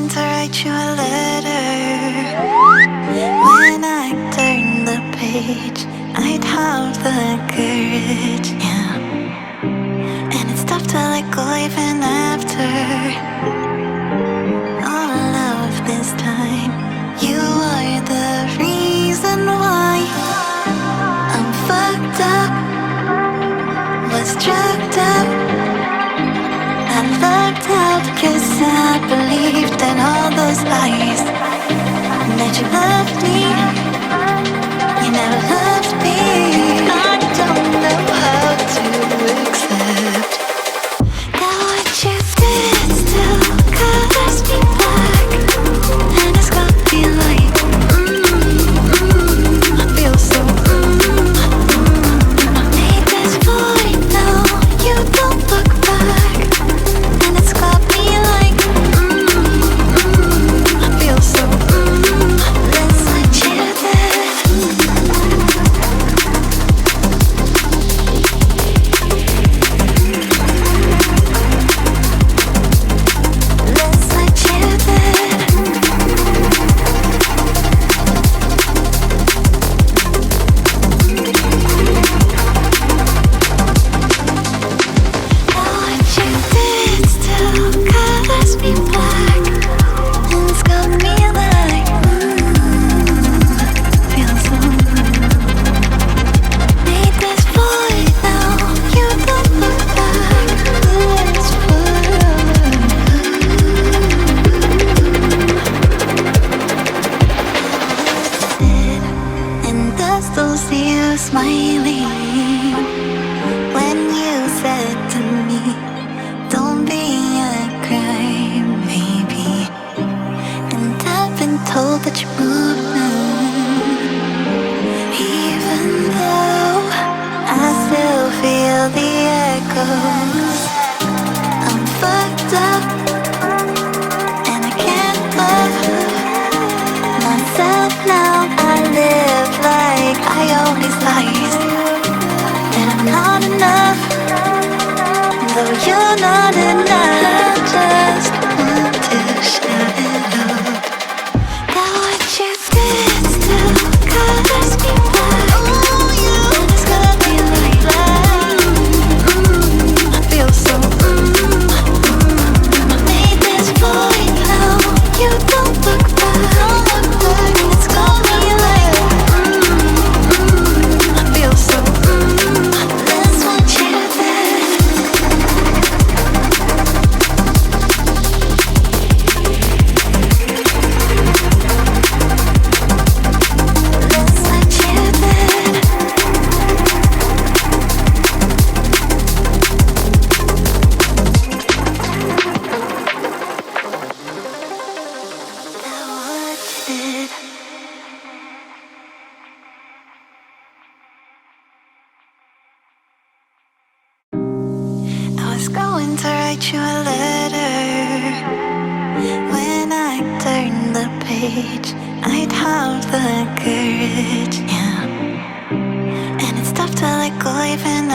going to write you a letter. When I turn the page, I'd have the courage, yeah. And it's tough to let go even after all of this time. You are the reason why I'm fucked up, was drugged up. I lucked out 'cause I believed in all those lies. That you loved me, you never loved me. I don't know how to accept that what you did still colors me black. And it's got me like, I feel so, I made this void, now you don't look back. And it's got me like, I feel so, that's what you did. That's what you did. Now what you did still colors me black. And it's got me like, feel so, made this void, now you don't look back. This and I still see you smiling when you said to me, don't be a crybaby. And I've been told that you're moving, even though I still feel the echoes. I'm fucked up and I can't love myself now. I live like I own these lies, and I'm not enough, though you're not enough. Just want to shout it out. That what you did still colors me black. And it's got me like, I feel so, I made this void, now you don't look back. And it's got me like, I feel so, that's what you did. That's what you did. That what you did. I was going to write you a letter. When I turn the page, I'd have the courage, yeah. And it's tough to let go even